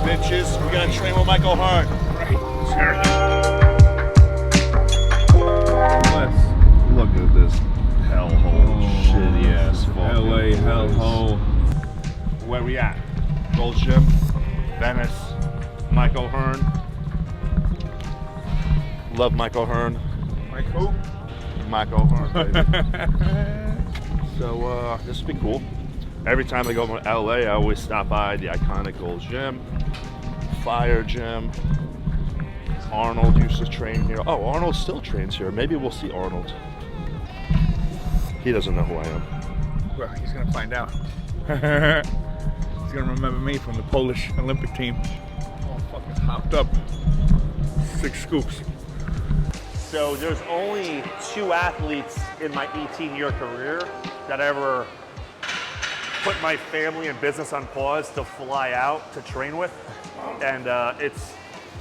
bitches. We're gonna train with Michael Hart. Right. Sure. Let's look at this hellhole, shitty ass fucking LA hellhole. Where we at? Gold's Gym, Venice, Michael Hearn. Love Michael Hearn. Mike who? Michael Hearn, baby. So this would be cool. Every time I go to LA, I always stop by the iconic Gold's Gym, Fire Gym. Arnold used to train here. Oh, Arnold still trains here. Maybe we'll see Arnold. He doesn't know who I am. Well, he's gonna find out. He's gonna remember me from the Polish Olympic team. All fucking hopped up. 6 scoops. So there's only 2 athletes in my 18-year career that ever put my family and business on pause to fly out to train with. And it's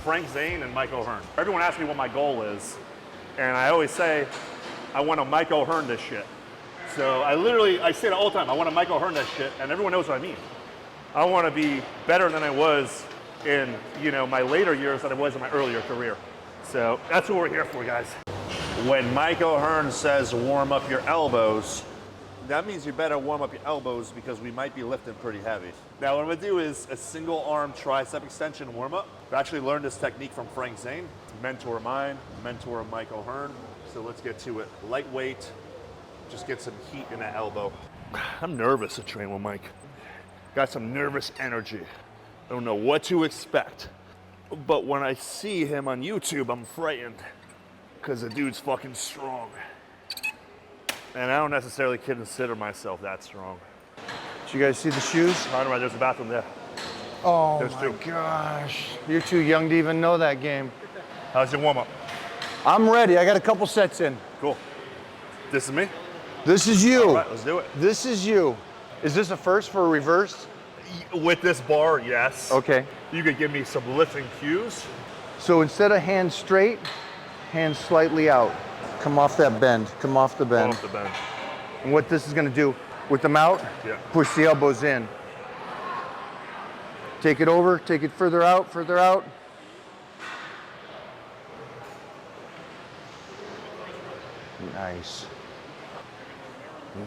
Frank Zane and Mike O'Hearn. Everyone asks me what my goal is. And I always say, I want to Mike O'Hearn this shit. So I say it all the time, I want to Mike O'Hearn that shit, and everyone knows what I mean. I want to be better than I was in, my later years than I was in my earlier career. So that's what we're here for, guys. When Mike O'Hearn says warm up your elbows, that means you better warm up your elbows because we might be lifting pretty heavy. Now what I'm gonna do is a single arm tricep extension warm up. I actually learned this technique from Frank Zane, mentor of mine, mentor of Mike O'Hearn. So let's get to it. Lightweight, just get some heat in that elbow. I'm nervous to train with Mike. Got some nervous energy. I don't know what to expect. But when I see him on YouTube, I'm frightened because the dude's fucking strong. And I don't necessarily consider myself that strong. Did you guys see the shoes? Right, there's a bathroom there. Oh There's my 2. gosh. You're too young to even know that game. How's your warm up? I'm ready. I got a couple sets in. Cool. This is me? This is you. All right, let's do it. This is you. Is this a first for a reverse? With this bar, yes. Okay. You could give me some lifting cues. So instead of hands straight, hands slightly out. Come off that bend. Come off the bend. Off the bench. And what this is going to do, with them out, Yeah. push the elbows in. Take it over, take it further out, further out. Nice.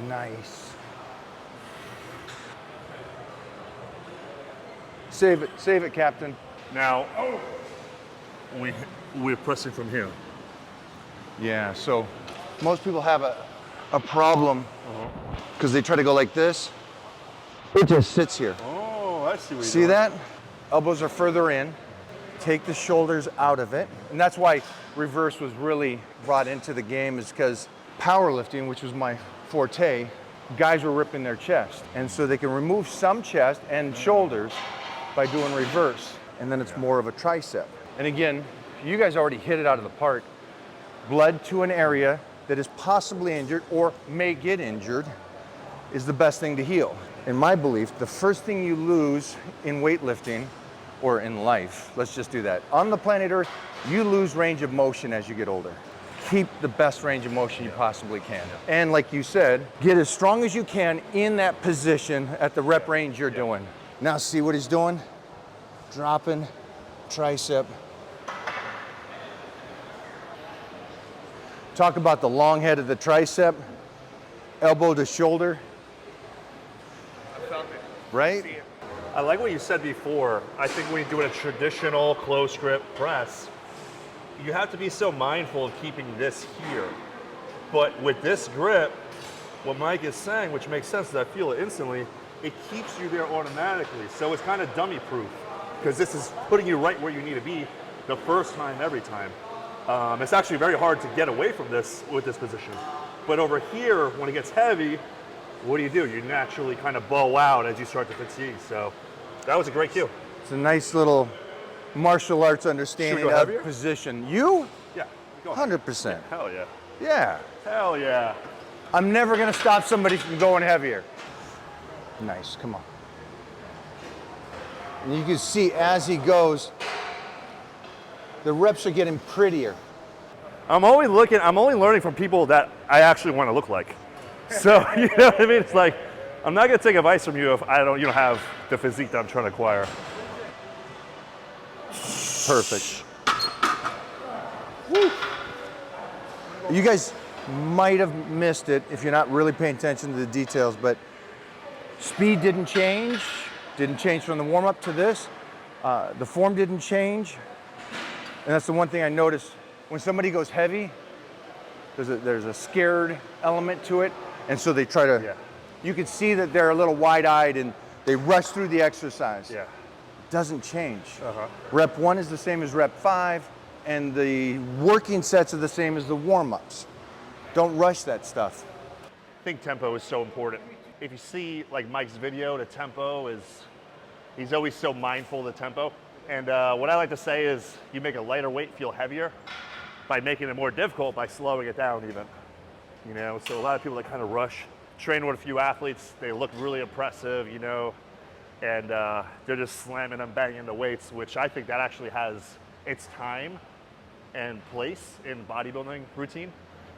Nice. Save it, Captain. Now, we're pressing from here. Yeah, so most people have a problem because they try to go like this. It just sits here. Oh, I see what you're See doing. that? Elbows are further in. Take the shoulders out of it. And that's why reverse was really brought into the game, is because powerlifting, which was my forte, guys were ripping their chest. And so they can remove some chest and shoulders by doing reverse. And then it's more of a tricep. And again, you guys already hit it out of the park. Blood to an area that is possibly injured or may get injured is the best thing to heal. In my belief, the first thing you lose in weightlifting or in life, let's just do that. On the planet Earth, you lose range of motion as you get older. Keep the best range of motion you possibly can. And like you said, get as strong as you can in that position at the rep range you're doing. Now see what he's doing? Dropping, tricep. Talk about the long head of the tricep, elbow to shoulder. I felt it. Right? See it. I like what you said before. I think when you're doing a traditional close grip press, you have to be so mindful of keeping this here. But with this grip, what Mike is saying, which makes sense, because I feel it instantly, it keeps you there automatically. So it's kind of dummy proof, because this is putting you right where you need to be the first time, every time. It's actually very hard to get away from this with this position. But over here, when it gets heavy, what do? You naturally kind of bow out as you start to fatigue. So that was a great cue. It's a nice little martial arts understanding go of heavier? position. You? Yeah, go ahead. 100%. Hell yeah. Yeah. Hell yeah. I'm never gonna stop somebody from going heavier. Nice, come on. And you can see as he goes, the reps are getting prettier. I'm only learning from people that I actually want to look like. So, you know what I mean? It's like, I'm not gonna take advice from you if you don't have the physique that I'm trying to acquire. Perfect. Woo. You guys might have missed it if you're not really paying attention to the details, but speed didn't change from the warm-up to this. The form didn't change. And that's the one thing I noticed. When somebody goes heavy, there's a scared element to it. And so they try to, you can see that they're a little wide-eyed and they rush through the exercise. Yeah. It doesn't change. Rep 1 is the same as rep 5, and the working sets are the same as the warm-ups. Don't rush that stuff. I think tempo is so important. If you see like Mike's video, the tempo is, he's always so mindful of the tempo. And what I like to say is you make a lighter weight feel heavier by making it more difficult by slowing it down even. You know, so a lot of people that kind of rush, train with a few athletes, they look really impressive, you know, and they're just slamming and banging the weights, which I think that actually has its time and place in bodybuilding routine.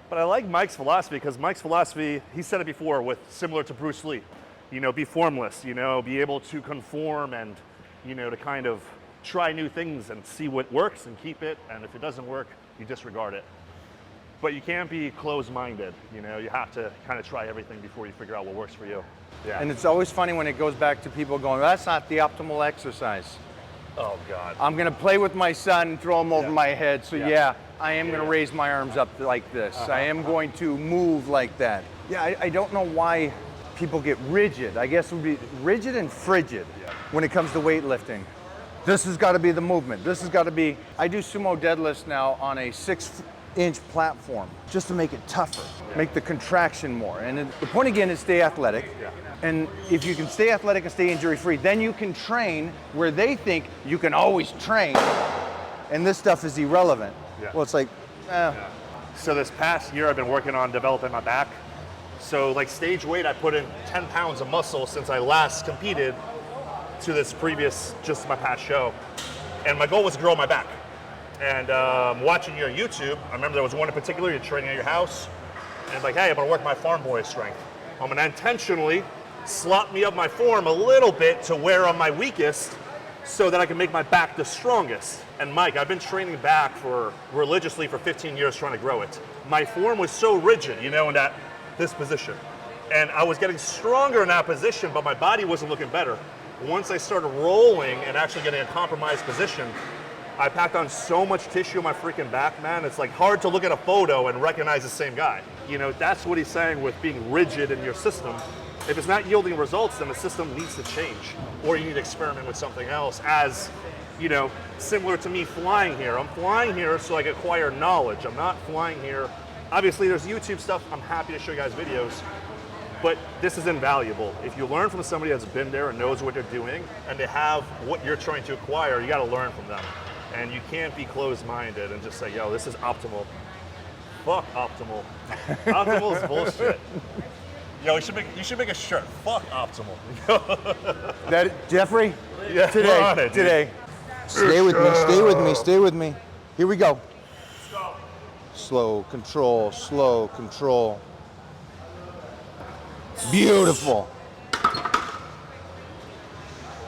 But I like Mike's philosophy because Mike's philosophy, he said it before, with similar to Bruce Lee, you know, be formless, you know, be able to conform and, you know, to kind of try new things and see what works and keep it. And if it doesn't work, you disregard it. But you can't be closed-minded, you know, you have to kind of try everything before you figure out what works for you. Yeah. And it's always funny when it goes back to people going, that's not the optimal exercise. Oh God. I'm gonna play with my son and throw him over my head. So yeah, I am gonna raise my arms up like this. I am going to move like that. Yeah, I don't know why people get rigid. I guess it would be rigid and frigid when it comes to weightlifting. This has gotta be the movement. This has gotta be, I do sumo deadlifts now on a 6-inch platform just to make it tougher, make the contraction more. And the point again is stay athletic. And if you can stay athletic and stay injury-free, then you can train where they think you can always train, and this stuff is irrelevant. Well, it's like, So this past year, I've been working on developing my back. So like stage weight, I put in 10 pounds of muscle since I last competed to this previous, just my past show. And my goal was to grow my back. And watching you on YouTube, I remember there was one in particular, you're training at your house, and like, hey, I'm gonna work my farm boy strength. I'm gonna intentionally slop me up my form a little bit to where I'm my weakest so that I can make my back the strongest. And Mike, I've been training back religiously for 15 years trying to grow it. My form was so rigid, you know, in this position. And I was getting stronger in that position, but my body wasn't looking better. Once I started rolling and actually getting a compromised position, I packed on so much tissue on my freaking back, man. It's like hard to look at a photo and recognize the same guy. You know, that's what he's saying with being rigid in your system. If it's not yielding results, then the system needs to change. Or you need to experiment with something else as, you know, similar to me flying here. I'm flying here so I can acquire knowledge. I'm not flying here. Obviously, there's YouTube stuff. I'm happy to show you guys videos. But this is invaluable. If you learn from somebody that's been there and knows what they're doing, and they have what you're trying to acquire, you got to learn from them. And you can't be closed-minded and just say, yo, this is optimal. Fuck optimal. Optimal is bullshit. Yo, you should make a shirt. Fuck optimal. Jeffrey? Yeah, today. Stay with me, stay with me, stay with me. Here we go. Let's go. Slow control, slow control. Beautiful.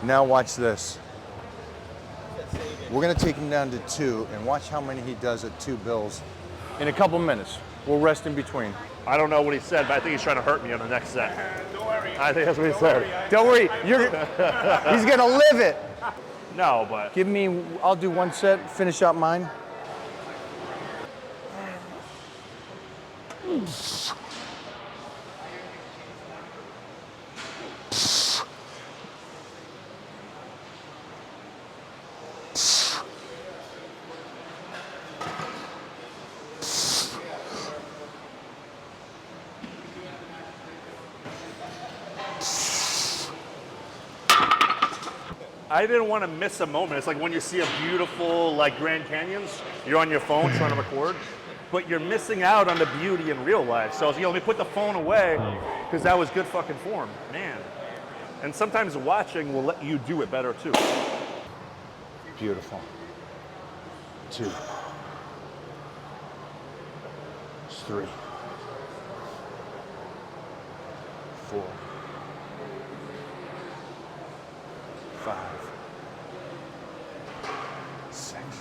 Now watch this. We're gonna take him down to 2 and watch how many he does at 2 bills. In a couple minutes, we'll rest in between. I don't know what he said, but I think he's trying to hurt me on the next set. Don't worry. I think that's what he said. Don't worry, he's gonna live it. No, but. Give me, I'll do 1 set, finish out mine. I didn't want to miss a moment. It's like when you see a beautiful, like Grand Canyons, you're on your phone trying to record, but you're missing out on the beauty in real life. So, you know, let me put the phone away because that was good fucking form, man. And sometimes watching will let you do it better too. Beautiful. 2. 3. 4. 5. 6.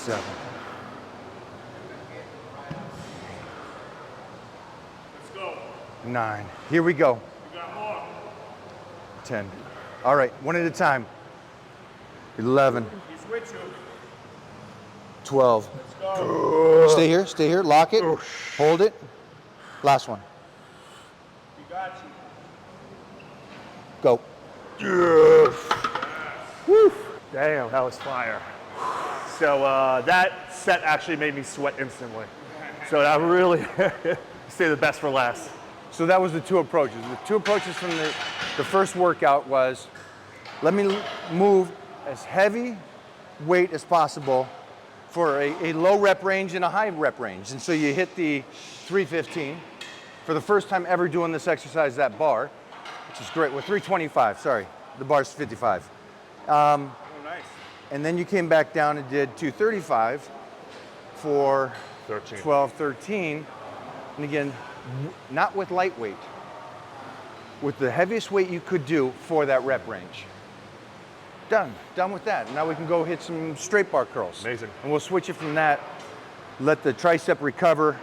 7. Let's go. 9. Here we go. We got more. 10. All right, one at a time. 11. He's with you. 12. Let's go. Stay here, lock it, hold it. Last one. We got you. Go. Woo. Damn, that was fire. So that set actually made me sweat instantly. So that really say the best for last. So that was the 2 approaches. The 2 approaches from the first workout was, let me move as heavy weight as possible for a low rep range and a high rep range. And so you hit the 315 for the first time ever doing this exercise, that bar, which is great. Well, 325, sorry. The bar's 55. Oh, nice. And then you came back down and did 235 for 13. 12, 13. And again, not with lightweight, with the heaviest weight you could do for that rep range. Done with that. Now we can go hit some straight bar curls. Amazing. And we'll switch it from that, let the tricep recover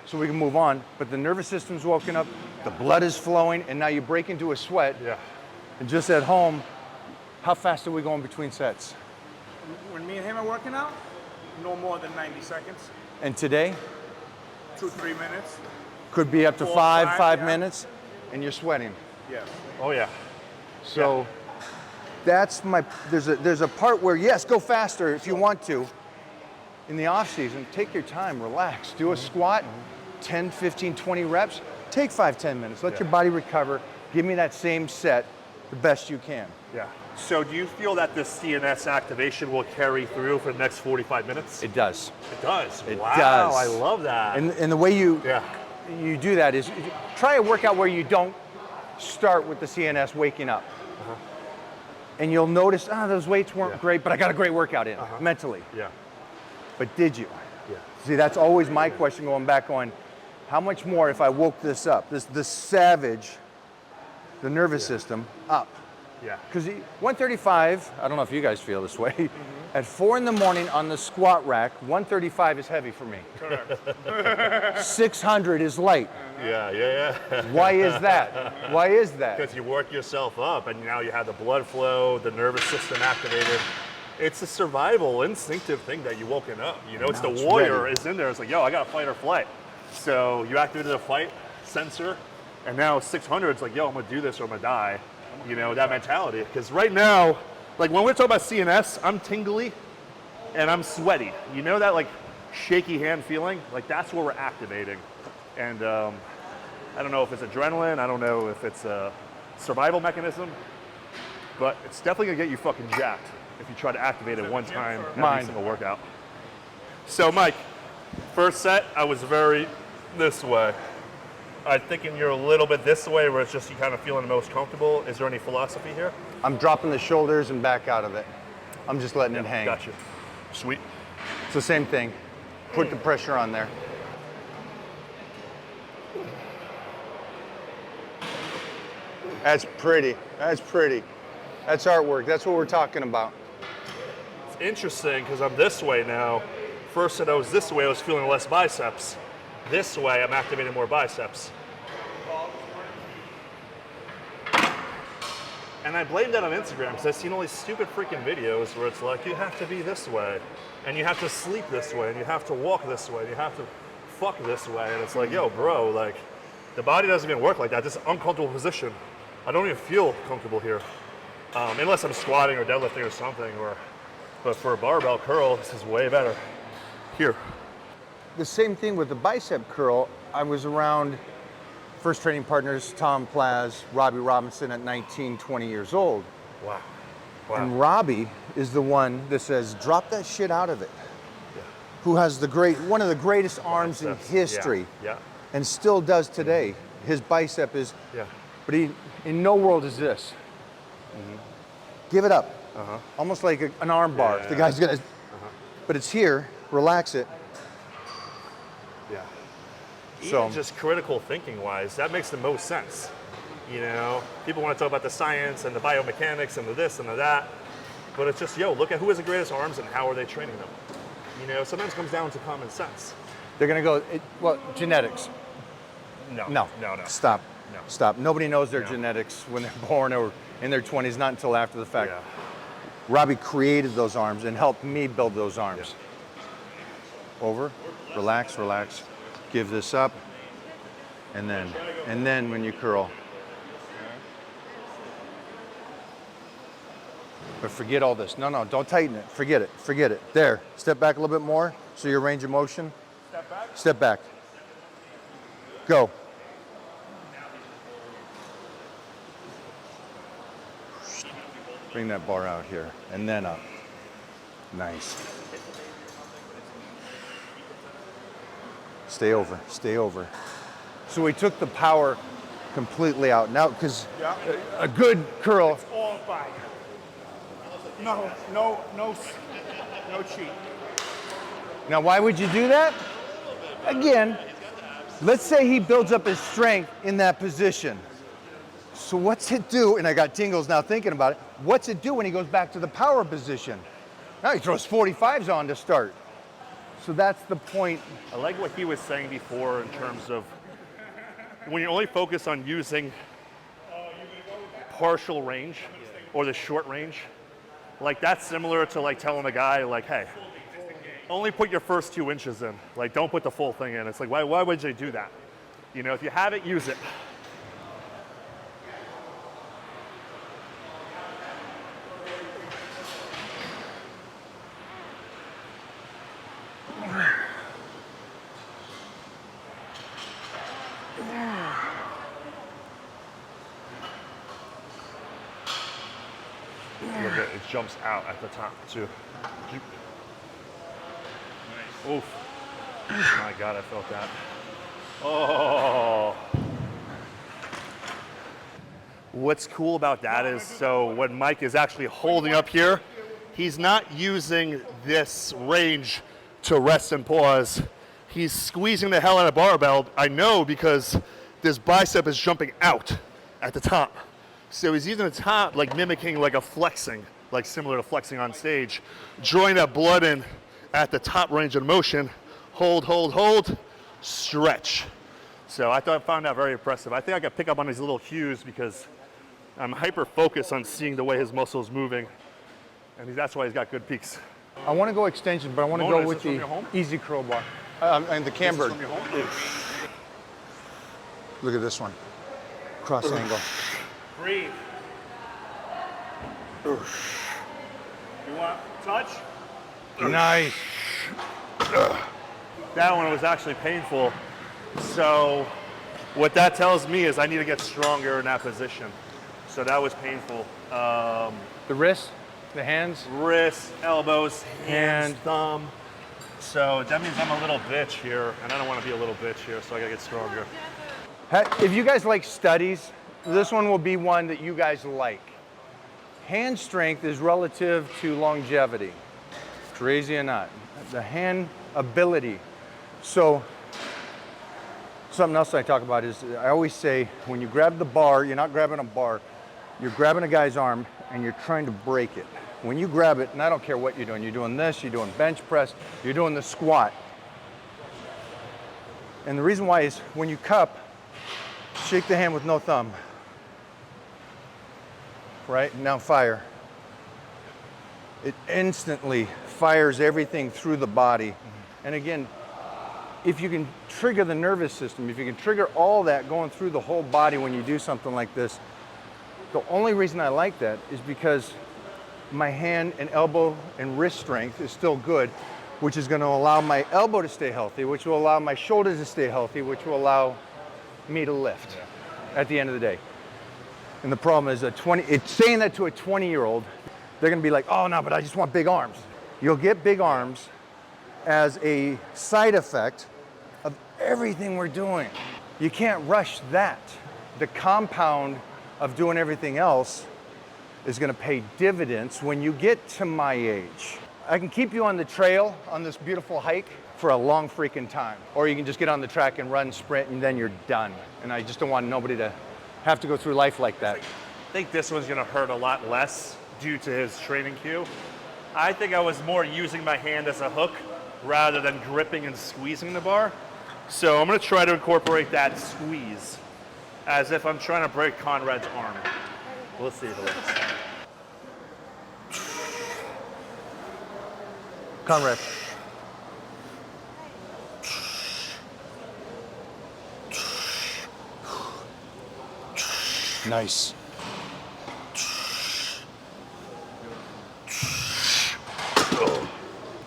so we can move on. But the nervous system's woken up, the blood is flowing, and now you break into a sweat. Yeah. And just at home, how fast are we going between sets? When me and him are working out, no more than 90 seconds. And today, 2-3 minutes. could be up to 4, 5 5, yeah. minutes, and you're sweating. Yes. Oh yeah. So that's there's a part where, yes, go faster if you want to. In the off season, take your time, relax. Do a squat, 10, 15, 20 reps. Take 5-10 minutes. Let your body recover. Give me that same set the best you can. Yeah. So do you feel that this CNS activation will carry through for the next 45 minutes? It does. It does. It Wow, does. I love that. And the way you do that is try a workout where you don't start with the CNS waking up. And you'll notice, those weights weren't great, but I got a great workout in mentally. Yeah. But did you? Yeah. See, that's always my question going back on, how much more if I woke this up, the savage, the nervous system up? Yeah. Because 135, I don't know if you guys feel this way, at 4 in the morning on the squat rack, 135 is heavy for me. 600 is light. Yeah. Why is that? Why is that? Because you work yourself up and now you have the blood flow, the nervous system activated. It's a survival, instinctive thing that you woken up. You know, it's the warrior ready. is in there. It's like, yo, I got to fight or flight. So you activated the fight sensor, and now 600, it's like, yo, I'm going to do this or I'm going to die. You know, that mentality. Because right now, like when we're talking about CNS, I'm tingly and I'm sweaty. You know that like shaky hand feeling? Like that's what we're activating. And I don't know if it's adrenaline, I don't know if it's a survival mechanism, but it's definitely gonna get you fucking jacked if you try to activate it one time every single workout. So Mike, first set, I was very this way. I'm thinking you're a little bit this way where it's just you kind of feeling the most comfortable. Is there any philosophy here? I'm dropping the shoulders and back out of it. I'm just letting it hang. Gotcha. Sweet. It's the same thing. Put the pressure on there. That's pretty. That's pretty. That's artwork. That's what we're talking about. It's interesting because I'm this way now. First that I was this way, I was feeling less biceps. This way, I'm activating more biceps. And I blame that on Instagram because I've seen all these stupid freaking videos where it's like, you have to be this way, and you have to sleep this way, and you have to walk this way, and you have to fuck this way. And it's like, yo, bro, like, the body doesn't even work like that. This is an uncomfortable position. I don't even feel comfortable here. Unless I'm squatting or deadlifting or something, but for a barbell curl, this is way better. Here. The same thing with the bicep curl. I was around first training partners, Tom Plaz, Robbie Robinson at 19, 20 years old. Wow. And Robbie is the one that says, drop that shit out of it. Yeah. Who has one of the greatest arms in history. Yeah. And still does today. His bicep is, but he, in no world is this. Give it up. Almost like an arm bar. The guy's gonna, but it's here, relax it. Yeah. So even just critical thinking wise, that makes the most sense. You know, people want to talk about the science and the biomechanics and the this and the that, but it's just, yo, look at who has the greatest arms and how are they training them. You know, sometimes it comes down to common sense. They're gonna go, well, genetics. No. No. No. Stop. No. Stop. Nobody knows their No. genetics when they're born or in their 20s, not until after the fact. Yeah. Robbie created those arms and helped me build those arms. Yeah. Over, relax, relax. Give this up, and then when you curl. But forget all this. No, don't tighten it. Forget it. Forget it. There. Step back a little bit more so your range of motion. Step back. Step back. Go. Bring that bar out here and then up. Nice. Stay over. Stay over. So we took the power completely out. Now, because a good curl. All by. No cheat. Now, why would you do that? Again, let's say he builds up his strength in that position. So what's it do? And I got tingles now thinking about it. What's it do when he goes back to the power position? Now he throws 45s on to start. So that's the point. I like what he was saying before in terms of when you only focus on using partial range or the short range, like that's similar to like telling a guy like, hey, only put your first 2 inches in. Like don't put the full thing in. It's like, why would you do that? You know, if you have it, use it. Look at it, jumps out at the top too. Oof. Oh my God, I felt that. Oh. What's cool about that is, so when Mike is actually holding up here, he's not using this range to rest and pause. He's squeezing the hell out of barbell. I know because this bicep is jumping out at the top. So he's using the top, like mimicking like a flexing, like similar to flexing on stage, drawing that blood in at the top range of motion. Hold, stretch. So I found that very impressive. I think I could pick up on these little cues because I'm hyper focused on seeing the way his muscles moving, and that's why he's got good peaks. I want to go extension, but I want to Mona, go is with this from the your home? easy curl bar. And the camber. From your home? Look at this one. Cross angle. Breathe. You want touch? Nice. That one was actually painful. So what that tells me is I need to get stronger in that position. So that was painful. The wrist, the hands. Wrists, elbows, hands, Hand. thumb. So that means I'm a little bitch here, and I don't want to be a little bitch here, so I gotta get stronger. If you guys like studies, this one will be one that you guys like. Hand strength is relative to longevity. Crazy or not. The hand ability. So something else I talk about is I always say when you grab the bar, you're not grabbing a bar, you're grabbing a guy's arm and you're trying to break it. When you grab it, and I don't care what you're doing this, you're doing bench press, you're doing the squat. And the reason why is when you cup, shake the hand with no thumb. Right? Now fire. It instantly fires everything through the body. And again, if you can trigger the nervous system, if you can trigger all that going through the whole body when you do something like this, the only reason I like that is because my hand and elbow and wrist strength is still good, which is going to allow my elbow to stay healthy, which will allow my shoulders to stay healthy, which will allow me to lift at the end of the day. And the problem is it's saying that to a 20-year-old, they're going to be like, oh no, but I just want big arms. You'll get big arms as a side effect of everything we're doing. You can't rush that. The compound of doing everything else is going to pay dividends when you get to my age. I can keep you on the trail on this beautiful hike for a long freaking time. Or you can just get on the track and run, sprint, and then you're done. And I just don't want nobody to have to go through life like that. I think this one's gonna hurt a lot less due to his training cue. I think I was more using my hand as a hook rather than gripping and squeezing the bar. So I'm gonna try to incorporate that squeeze as if I'm trying to break Conrad's arm. We'll see if it works. Conrad. Nice.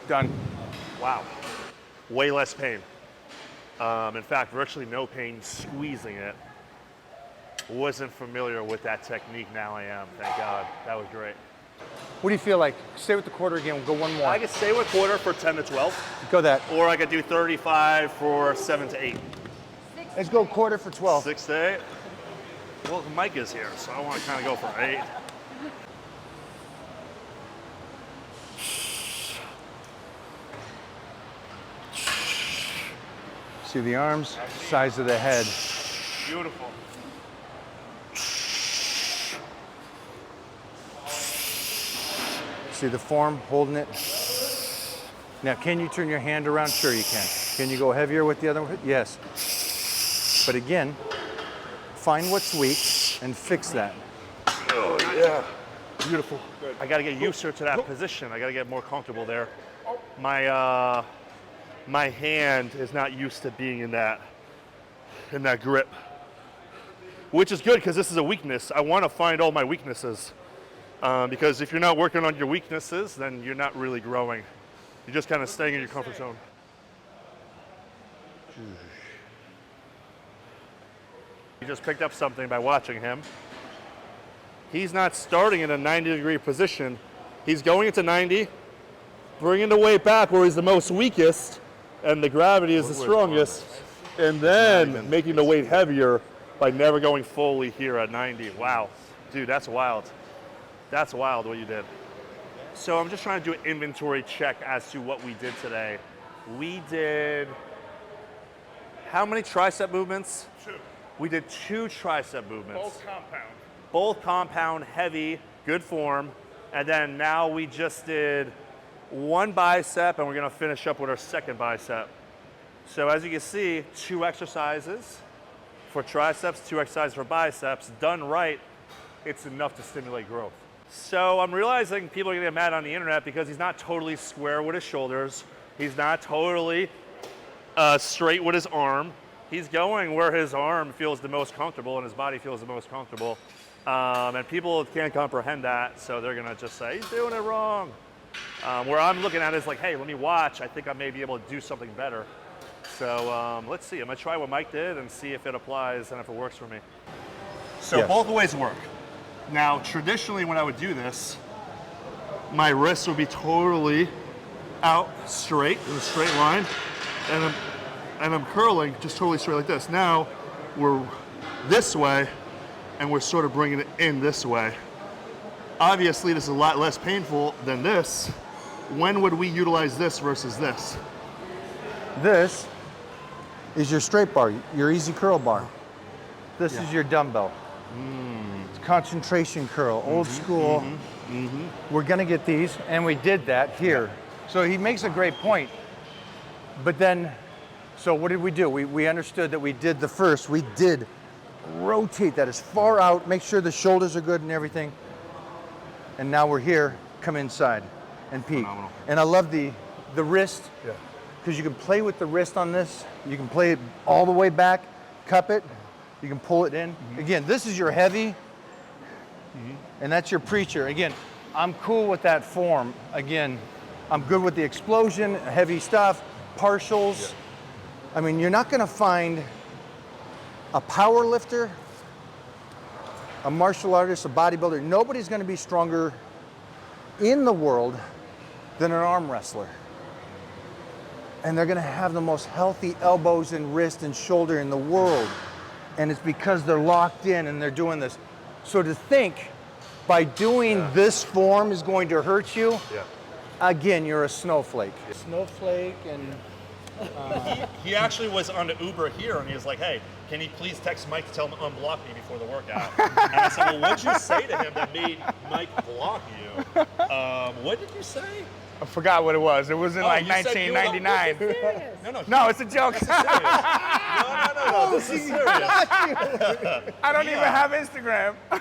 Done. Wow. Way less pain. In fact, virtually no pain squeezing it. Wasn't familiar with that technique. Now I am. Thank God. That was great. What do you feel like? Stay with the quarter again. We'll go one more. I could stay with quarter for 10 to 12, Go that. or I could do 35 for 7 to 8. Let's go quarter for 12. 6 to 8. Well, Mike is here, so I want to kind of go for 8. See the arms, size of the head. Beautiful. See the form, holding it. Now, can you turn your hand around? Sure you can. Can you go heavier with the other one? Yes. But again, find what's weak and fix that. Oh, yeah. Beautiful. Good. I got to get used to that position. I got to get more comfortable there. My hand is not used to being in that grip, which is good because this is a weakness. I want to find all my weaknesses because if you're not working on your weaknesses, then you're not really growing. You're just kind of staying in your comfort zone. You just picked up something by watching him. He's not starting in a 90-degree position. He's going into 90, bringing the weight back where he's the most weakest, and the gravity is the strongest, and then making the weight heavier by never going fully here at 90. Wow, dude, that's wild. That's wild what you did. So I'm just trying to do an inventory check as to what we did today. We did, how many tricep movements? 2. We did 2 tricep movements. Both compound. Both compound, heavy, good form. And then now we just did 1 bicep, and we're gonna finish up with our second bicep. So as you can see, 2 exercises for triceps, 2 exercises for biceps. Done right, it's enough to stimulate growth. So I'm realizing people are gonna get mad on the internet because he's not totally square with his shoulders. He's not totally straight with his arm. He's going where his arm feels the most comfortable and his body feels the most comfortable. And people can't comprehend that, so they're gonna just say, he's doing it wrong. Where I'm looking at it is like, hey, let me watch. I think I may be able to do something better. So let's see. I'm gonna try what Mike did and see if it applies and if it works for me. So Yes. both ways work. Now, traditionally when I would do this, my wrists would be totally out straight, in a straight line, and I'm curling just totally straight like this. Now, we're this way, and we're sort of bringing it in this way. Obviously, this is a lot less painful than this. When would we utilize this versus this? This is your straight bar, your easy curl bar. This is your dumbbell. It's concentration curl, old school. We're gonna get these, and we did that here. So he makes a great point. But then, so what did we do? We understood that we did the first. We did rotate that as far out, make sure the shoulders are good and everything. And now we're here, come inside and peek. Phenomenal. And I love the wrist, because you can play with the wrist on this. You can play it all the way back, cup it, you can pull it in. Again, this is your heavy, and that's your preacher. Again, I'm cool with that form. Again, I'm good with the explosion, heavy stuff, partials. I mean, you're not gonna find a power lifter, a martial artist, a bodybuilder, nobody's gonna be stronger in the world than an arm wrestler. And they're gonna have the most healthy elbows and wrist and shoulder in the world. And it's because they're locked in and they're doing this. So to think by doing this form is going to hurt you, again, you're a snowflake. Snowflake and He actually was on the Uber here, and he was like, hey, can you please text Mike to tell him to unblock me before the workout? And I said, well, what'd you say to him that made Mike block you? What did you say? I forgot what it was. It was in like you said you were- 1999. No, No, it's a joke. no, this is serious. I don't even have Instagram. You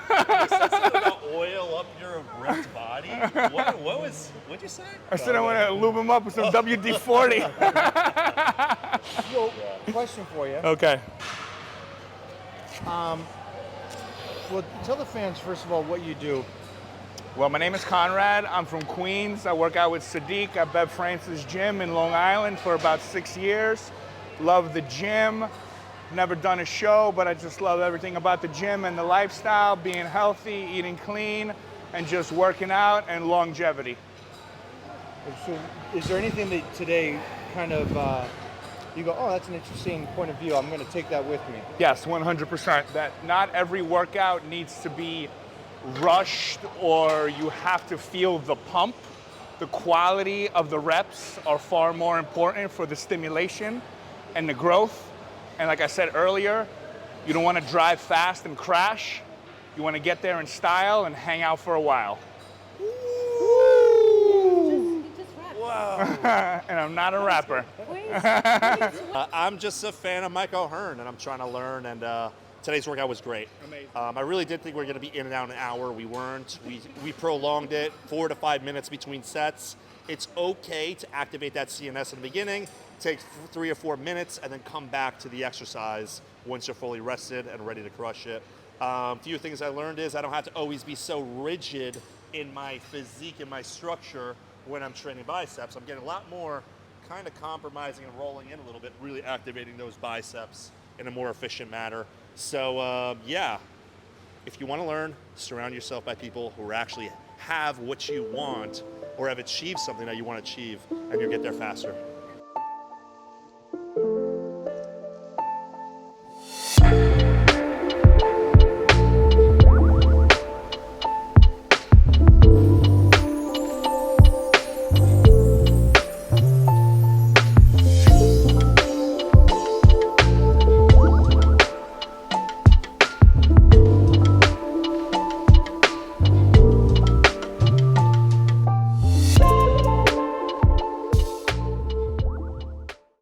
said something about oil up your ripped body. What'd you say? I said I want to lube him up with some WD-40. Well, question for you. Okay. Well, tell the fans, first of all, what you do. Well, my name is Conrad. I'm from Queens. I work out with Sadik at Bev Francis Gym in Long Island for about 6 years. Love the gym. Never done a show, but I just love everything about the gym and the lifestyle, being healthy, eating clean, and just working out and longevity. So, is there anything that today kind of you go, oh, that's an interesting point of view. I'm going to take that with me. Yes, 100%. That not every workout needs to be rushed or you have to feel the pump. The quality of the reps are far more important for the stimulation and the growth. And like I said earlier, you don't want to drive fast and crash. You want to get there in style and hang out for a while. And I'm not a rapper. I'm just a fan of Mike O'Hearn, and I'm trying to learn. And today's workout was great. Amazing. I really did think we were going to be in and out an hour. We weren't. We prolonged it 4 to 5 minutes between sets. It's okay to activate that CNS in the beginning, take 3 or 4 minutes, and then come back to the exercise once you're fully rested and ready to crush it. A few things I learned is I don't have to always be so rigid in my physique and my structure when I'm training biceps. I'm getting a lot more kind of compromising and rolling in a little bit, really activating those biceps in a more efficient manner. So yeah, if you want to learn, surround yourself by people who actually have what you want or have achieved something that you want to achieve, and you'll get there faster.